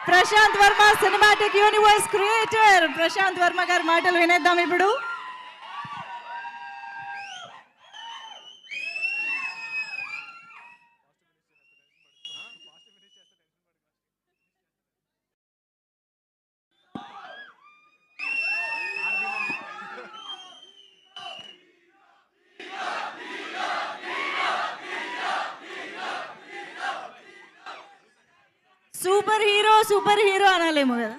Prashanth Varma cinematic universe creator Prasanth Varma గారి మాటలు వినేద్దాం ఇప్పుడు. సూపర్ హీరో అనాలేమో కదా.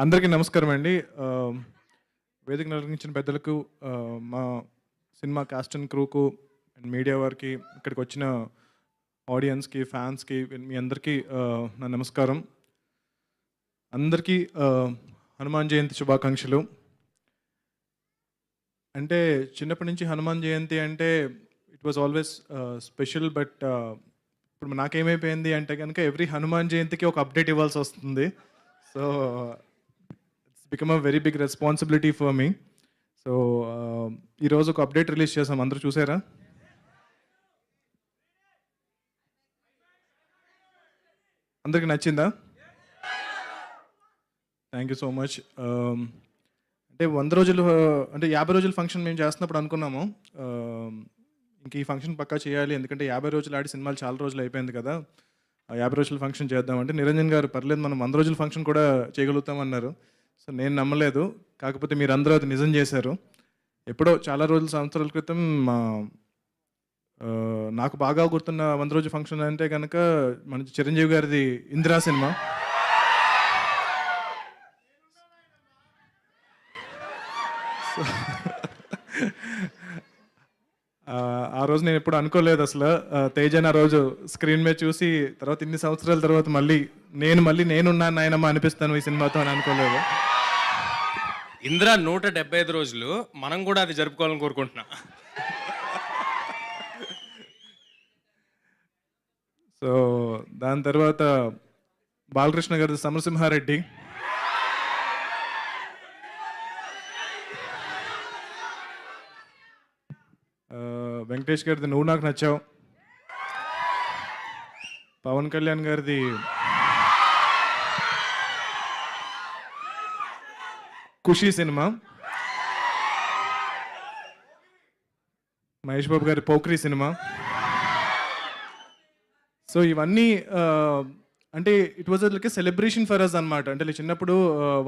అందరికీ నమస్కారం అండి. వేదిక నిర్వహించిన పెద్దలకు, మా సినిమా కాస్ట్ అండ్ క్రూకు అండ్ మీడియా వారికి, ఇక్కడికి వచ్చిన ఆడియన్స్కి, ఫ్యాన్స్కి, మీ అందరికీ నా నమస్కారం. అందరికీ హనుమాన్ జయంతి శుభాకాంక్షలు. అంటే చిన్నప్పటి నుంచి హనుమాన్ జయంతి అంటే it was always special. But ఇప్పుడు నాకేమైపోయింది అంటే కనుక ఎవ్రీ హనుమాన్ జయంతికి ఒక అప్డేట్ ఇవ్వాల్సి వస్తుంది. So it's become a very big responsibility for me. So ఈరోజు ఒక అప్డేట్ రిలీజ్ చేసాం, అందరూ చూసారా? అందరికి నచ్చిందా? Thank you so much. అంటే 100 రోజులు అంటే 50 రోజుల ఫంక్షన్ మేము చేస్తున్నప్పుడు అనుకున్నాము ఇంక ఈ ఫంక్షన్ పక్కా చేయాలి, ఎందుకంటే 50 రోజులు ఆడి సినిమాలు చాలా రోజులు అయిపోయింది కదా, 50 రోజుల ఫంక్షన్ చేద్దామంటే నిరంజన్ గారు పర్లేదు మనం 100 రోజుల ఫంక్షన్ కూడా చేయగలుగుతామన్నారు. సో నేను నమ్మలేదు, కాకపోతే మీరు అందరూ అది నిజం చేశారు. ఎప్పుడో చాలా రోజుల సంవత్సరాల క్రితం నాకు బాగా గుర్తున్న 100 రోజుల ఫంక్షన్ అంటే కనుక మన చిరంజీవి గారిది ఇందిరా సినిమా. ఆ రోజు నేను ఎప్పుడు అనుకోలేదు అసలు తేజన్ ఆ రోజు స్క్రీన్ మీద చూసి తర్వాత ఇన్ని సంవత్సరాల తర్వాత మళ్ళీ నేనున్నాను నాయనమ్మ అనిపిస్తాను ఈ సినిమాతో అని అనుకోలేదు. ఇందిరా 175 రోజులు మనం కూడా అది జరుపుకోవాలని కోరుకుంటున్నా. సో దాని తర్వాత బాలకృష్ణ గారి సమరసింహారెడ్డి, వెంకటేష్ గారిది నువ్వు నాకు నచ్చావు, పవన్ కళ్యాణ్ గారిది ఖుషీ సినిమా, మహేష్ బాబు గారి పోక్రీ సినిమా. సో ఇవన్నీ అంటే it was like a celebration for us అనమాట. అంటే చిన్నప్పుడు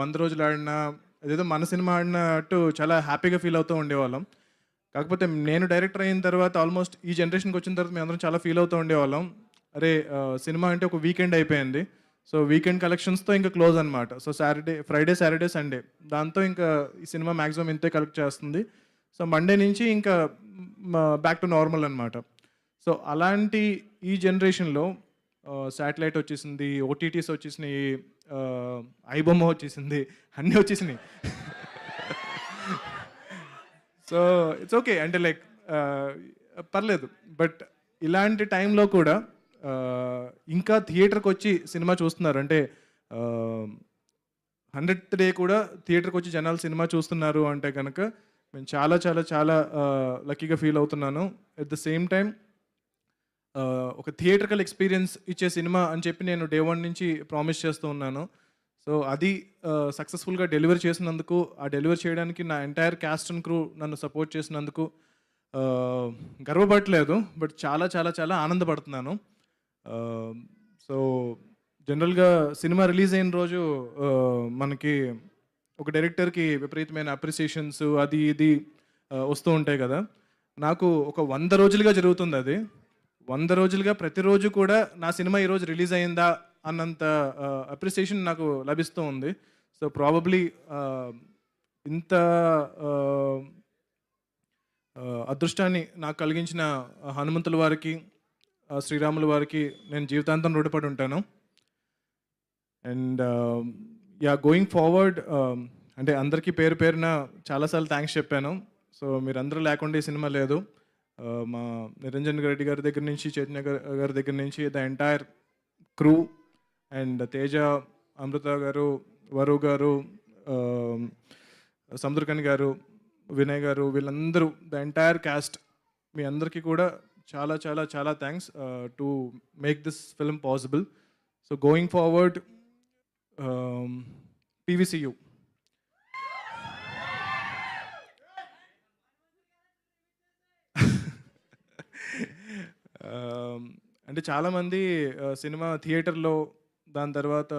100 రోజులు ఆడినా అదేదో మన సినిమా ఆడినట్టు చాలా హ్యాపీగా ఫీల్ అవుతూ ఉండేవాళ్ళం. కాకపోతే నేను డైరెక్టర్ అయిన తర్వాత ఆల్మోస్ట్ ఈ జనరేషన్కి వచ్చిన తర్వాత మేము అందరం చాలా ఫీల్ అవుతూ ఉండేవాళ్ళం, అరే సినిమా అంటే ఒక వీకెండ్ అయిపోయింది, సో వీకెండ్ కలెక్షన్స్తో ఇంకా క్లోజ్ అనమాట. సో ఫ్రైడే సాటర్డే సండే దాంతో ఇంకా ఈ సినిమా మ్యాక్సిమం ఇంతే కలెక్ట్ చేస్తుంది. సో మండే నుంచి ఇంకా బ్యాక్ టు నార్మల్ అనమాట. సో అలాంటి ఈ జనరేషన్లో శాటిలైట్ వచ్చేసింది, ఓటీటీస్ వచ్చేసినాయి, ఐబొమ్మ వచ్చేసింది, అన్నీ వచ్చేసినాయి. సో ఇట్స్ ఓకే, అంటే లైక్ పర్లేదు. బట్ ఇలాంటి టైంలో కూడా ఇంకా థియేటర్కి వచ్చి సినిమా చూస్తున్నారు, అంటే 100th డే కూడా థియేటర్కి వచ్చి జనాలు సినిమా చూస్తున్నారు అంటే కనుక నేను చాలా చాలా చాలా లక్కీగా ఫీల్ అవుతున్నాను. ఎట్ ద సేమ్ టైం ఒక థియేటర్కల్ ఎక్స్పీరియన్స్ ఇచ్చే సినిమా అని చెప్పి నేను డే 1 నుంచి ప్రామిస్ చేస్తూ ఉన్నాను. సో అది సక్సెస్ఫుల్గా డెలివర్ చేసినందుకు, ఆ డెలివర్ చేయడానికి నా ఎంటైర్ క్యాస్ట్ అండ్ క్రూ నన్ను సపోర్ట్ చేసినందుకు గర్వపడట్లేదు, బట్ చాలా చాలా చాలా ఆనందపడుతున్నాను. సో జనరల్గా సినిమా రిలీజ్ అయిన రోజు మనకి ఒక డైరెక్టర్కి విపరీతమైన అప్రిసియేషన్స్ అది ఇది వస్తూ ఉంటాయి కదా. నాకు ఒక 100 రోజులుగా జరుగుతుంది అది. 100 రోజులుగా ప్రతిరోజు కూడా నా సినిమా ఈరోజు రిలీజ్ అయిందా అన్నంత అప్రిసియేషన్ నాకు లభిస్తూ ఉంది. సో ప్రాబబ్లీ ఇంత అదృష్టాన్ని నాకు కలిగించిన హనుమంతుల వారికి, శ్రీరాముల వారికి నేను జీవితాంతం రుణపడి ఉంటాను. అండ్ గోయింగ్ ఫార్వర్డ్ అంటే అందరికీ పేరు పేరున చాలాసార్లు థ్యాంక్స్ చెప్పాను. సో మీరందరూ లేకుండా ఈ సినిమా లేదు. మా నిరంజన్ రెడ్డి గారి దగ్గర నుంచి, చైతన్య గారి దగ్గర నుంచి, the entire crew and Teja, Amrutha garu, Varu గారు, సముద్రకని గారు, వినయ్ గారు, వీళ్ళందరూ ద ఎంటైర్ క్యాస్ట్, మీ అందరికీ కూడా చాలా చాలా చాలా thanks to make this film possible. So going forward, PVCU అంటే చాలామంది సినిమా థియేటర్లో, దాని తర్వాత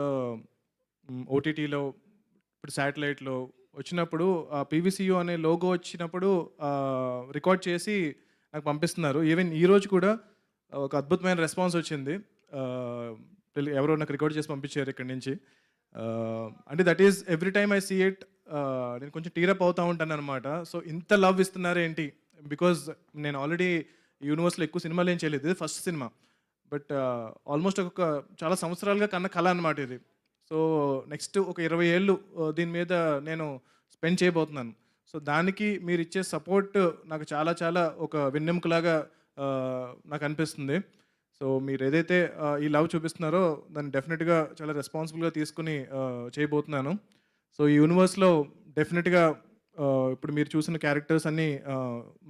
ఓటీటీలో, ఇప్పుడు శాటిలైట్లో వచ్చినప్పుడు ఆ పీవీసీయూ అనే లోగో వచ్చినప్పుడు రికార్డ్ చేసి నాకు పంపిస్తున్నారు. ఈవెన్ ఈరోజు కూడా ఒక అద్భుతమైన రెస్పాన్స్ వచ్చింది. ఎవరో నాకు రికార్డ్ చేసి పంపించారు ఇక్కడి నుంచి. అంటే that is every time I see it, నేను కొంచెం టీరప్ అవుతూ ఉంటాను అనమాట. సో ఇంత లవ్ ఇస్తున్నారు ఏంటి, బికాజ్ నేను ఆల్రెడీ యూనివర్స్లో ఎక్కువ సినిమాలు ఏం చేయలేదు, ఇది ఫస్ట్ సినిమా. బట్ ఆల్మోస్ట్ ఒక చాలా సంవత్సరాలుగా కన్న కళ అనమాట ఇది. సో నెక్స్ట్ ఒక 20 ఏళ్ళు దీని మీద నేను స్పెండ్ చేయబోతున్నాను. సో దానికి మీరు ఇచ్చే సపోర్ట్ నాకు చాలా చాలా ఒక వెన్నెముకలాగా నాకు అనిపిస్తుంది. సో మీరు ఏదైతే ఈ లవ్ చూపిస్తున్నారో దాన్ని డెఫినెట్గా చాలా రెస్పాన్సిబుల్గా తీసుకుని చేయబోతున్నాను. సో ఈ యూనివర్స్లో డెఫినెట్గా ఇప్పుడు మీరు చూసిన క్యారెక్టర్స్ అన్నీ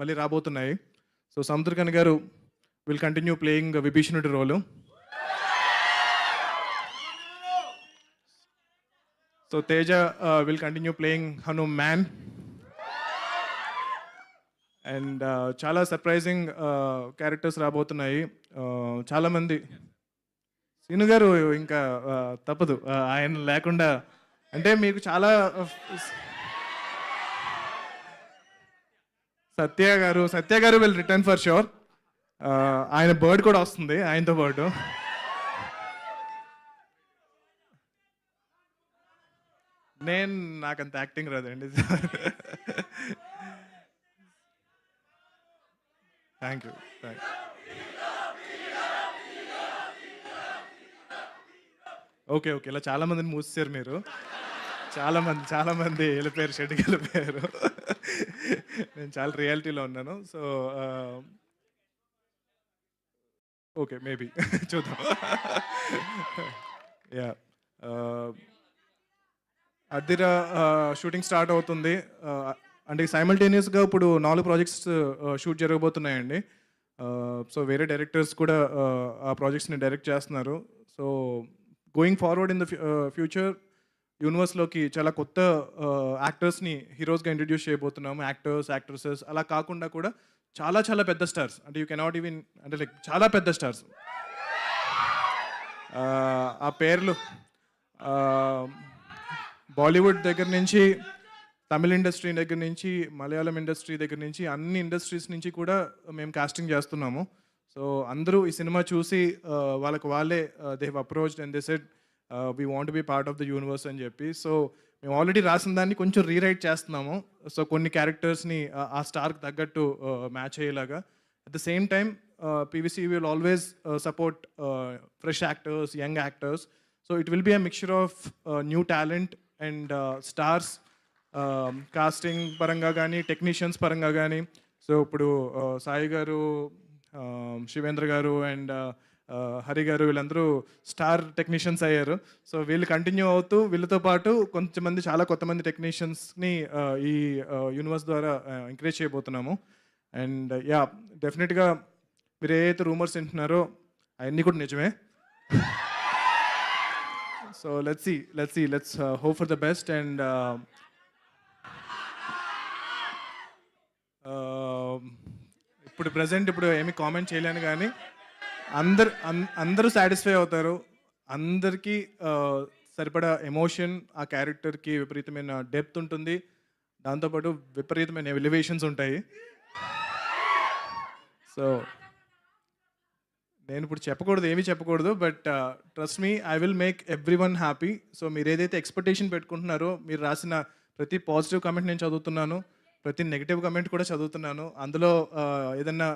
మళ్ళీ రాబోతున్నాయి. So Samuthirakani garu will continue playing విభీషణుడి role. So Teja will continue playing Hanuman. And చాలా సర్ప్రైజింగ్ క్యారెక్టర్స్ రాబోతున్నాయి. చాలామంది, సీను గారు ఇంకా తప్పదు ఆయన లేకుండా, అంటే మీకు చాలా సత్య గారు విల్ రిటర్న్ ఫర్ ష్యూర్. ఆయన బర్డ్ కూడా వస్తుంది ఆయనతో పాటు. నాకంత యాక్టింగ్ రాదండి. Thank you. ఓకే ఇలా చాలా మందిని మూసేశారు మీరు. చాలా మంది వెళ్ళిపోయారు, షెడ్కి వెళ్ళిపోయారు. నేను చాలా రియాలిటీలో ఉన్నాను. సో ఓకే, మేబీ చూద్దాం. యా, అద్దిరా షూటింగ్ స్టార్ట్ అవుతుంది. అంటే సైమల్టేనియస్గా ఇప్పుడు 4 ప్రాజెక్ట్స్ షూట్ జరగబోతున్నాయండి. సో వేరే డైరెక్టర్స్ కూడా ఆ ప్రాజెక్ట్స్ని డైరెక్ట్ చేస్తున్నారు. So going forward in the future యూనివర్స్లోకి చాలా కొత్త యాక్టర్స్ని హీరోస్గా ఇంట్రడ్యూస్ చేయబోతున్నాము. యాక్టర్స్, యాక్ట్రసెస్ అలా కాకుండా కూడా చాలా చాలా పెద్ద స్టార్స్, అంటే యూ కెనాట్ ఈవెన్, అంటే లైక్ చాలా పెద్ద స్టార్స్. ఆ పేర్లు బాలీవుడ్ దగ్గర నుంచి, తమిళ ఇండస్ట్రీ దగ్గర నుంచి, మలయాళం ఇండస్ట్రీ దగ్గర నుంచి, అన్ని ఇండస్ట్రీస్ నుంచి కూడా మేము కాస్టింగ్ చేస్తున్నాము. సో అందరూ ఈ సినిమా చూసి వాళ్ళే they have approached and they said we want be part of the universe అని చెప్పి. సో మేము ఆల్రెడీ రాసిన దాన్ని కొంచెం రీరైట్ చేస్తున్నాము. సో కొన్ని క్యారెక్టర్స్ని ఆ స్టార్కి తగ్గట్టు మ్యాచ్ అయ్యేలాగా. At the same time PVC will always support fresh actors, young actors. So it will be a mixture of new talent and stars, casting పరంగా కానీ, టెక్నీషియన్స్ పరంగా కానీ. సో ఇప్పుడు సాయి గారు, శివేంద్ర గారు అండ్ హరి గారు వీళ్ళందరూ స్టార్ టెక్నీషియన్స్ అయ్యారు. సో వీళ్ళు కంటిన్యూ అవుతూ వీళ్ళతో పాటు కొంతమంది, చాలా కొత్తమంది టెక్నీషియన్స్ని ఈ యూనివర్స్ ద్వారా ఎంకరేజ్ చేయబోతున్నాము. అండ్ యా, డెఫినెట్గా మీరు ఏదైతే రూమర్స్ వింటున్నారో అవన్నీ కూడా నిజమే. So let's hope for the best. And ఇప్పుడు ప్రజెంట్ ఏమీ కామెంట్ చేయలేను, కానీ అందరూ సాటిస్ఫై అవుతారు. అందరికీ సరిపడా ఎమోషన్, ఆ క్యారెక్టర్కి విపరీతమైన డెప్త్ ఉంటుంది, దాంతోపాటు విపరీతమైన ఎలివేషన్స్ ఉంటాయి. సో నేను ఇప్పుడు ఏమీ చెప్పకూడదు, but trust me, I will make every one happy. So మీరు ఏదైతే ఎక్స్పెక్టేషన్ పెట్టుకుంటున్నారో, మీరు రాసిన ప్రతి పాజిటివ్ కమెంట్ నేను చదువుతున్నాను, ప్రతి నెగిటివ్ కమెంట్ కూడా చదువుతున్నాను. అందులో ఏదన్నా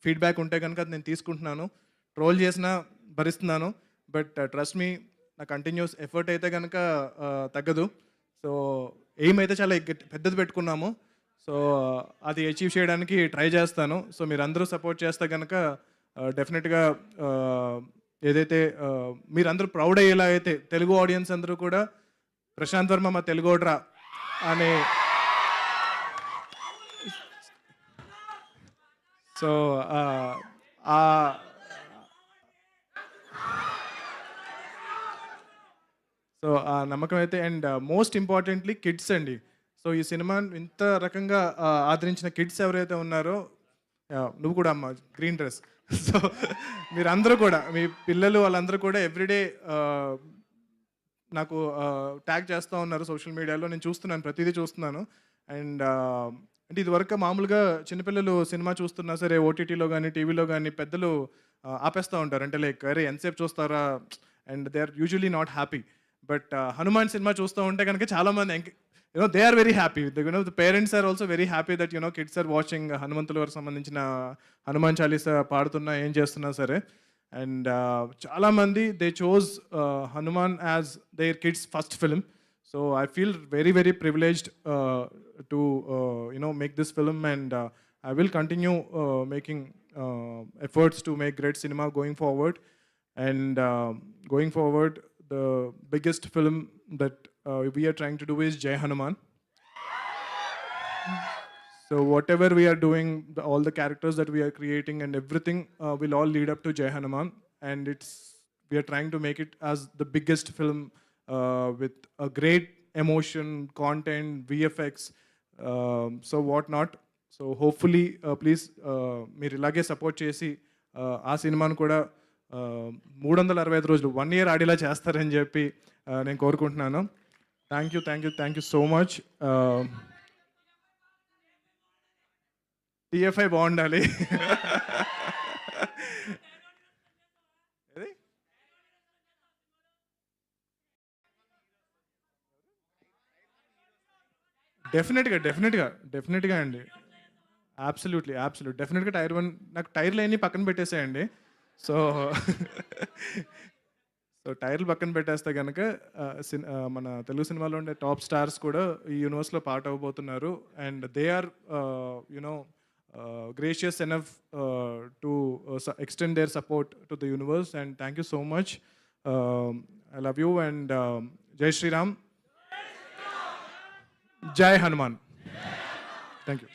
ఫీడ్బ్యాక్ ఉంటే కనుక అది నేను తీసుకుంటున్నాను. ట్రోల్ చేసినా భరిస్తున్నాను, బట్ ట్రస్ట్ మీ, నా కంటిన్యూస్ ఎఫర్ట్ అయితే కనుక తగ్గదు. సో ఎయిమ్ అయితే చాలా పెద్దది పెట్టుకున్నాము. సో అది అచీవ్ చేయడానికి ట్రై చేస్తాను. సో మీరందరూ సపోర్ట్ చేస్తే కనుక డెఫినెట్గా ఏదైతే మీరందరూ ప్రౌడ్ అయ్యేలా అయితే, తెలుగు ఆడియన్స్ అందరూ కూడా ప్రశాంత్ వర్మ మా తెలుగోడ్రా అని సో ఆ సో ఆ నమ్మకం అయితే అండ్ మోస్ట్ ఇంపార్టెంట్లీ కిడ్స్ అండి. సో ఈ సినిమా ఇంత రకంగా ఆదరించిన కిడ్స్ ఎవరైతే ఉన్నారో నువ్వు కూడా అమ్మ గ్రీన్ డ్రెస్. సో మీరందరూ కూడా మీ పిల్లలు వాళ్ళందరూ కూడా ఎవ్రీడే నాకు ట్యాగ్ చేస్తూ ఉన్నారు సోషల్ మీడియాలో. నేను చూస్తున్నాను, ప్రతిదీ చూస్తున్నాను. అండ్ అంటే ఇదివరకు మామూలుగా చిన్నపిల్లలు సినిమా చూస్తున్నా సరే ఓటీటీలో కానీ టీవీలో కానీ పెద్దలు ఆపేస్తూ ఉంటారు. అంటే లైక్ అరే ఎంతసేపు చూస్తారా, and they are usually not happy. But Hanuman సినిమా చూస్తూ ఉంటే కనుక చాలామంది they are very happy. The parents are also very happy that kids are watching హనుమంతుల వారికి సంబంధించిన హనుమాన్ చాలీసా పాడుతున్నా ఏం చేస్తున్నా సరే. అండ్ చాలామంది they chose Hanuman as their kids first film. So I feel very very privileged to make this film, and I will continue making efforts to make great cinema going forward. And going forward, the biggest film that we are trying to do is Jai Hanuman. So whatever we are doing, all the characters that we are creating and everything will all lead up to Jai Hanuman. And we are trying to make it as the biggest film with a great emotion, content, VFX, so what not. So hopefully please మీరు ఇలాగే support చేసి ఆ సినిమాను కూడా 365 రోజులు 1 year ఆడేలా చేస్తారని చెప్పి నేను కోరుకుంటున్నాను. Thank you so much. TFI బాగుండాలి. డెఫినెట్గా అండి. అబ్సల్యూట్లీ డెఫినెట్గా టైర్ 1 నాకు టైర్లు అన్నీ పక్కన పెట్టేసేయండి. సో టైర్లు పక్కన పెట్టేస్తే కనుక మన తెలుగు సినిమాలో ఉండే టాప్ స్టార్స్ కూడా ఈ యూనివర్స్లో పార్ట్ అవ్వబోతున్నారు. And they are gracious enough to extend their support to the universe. And thank you so much. I love you, and Jai Shri Ram. Jai Hanuman. Thank you.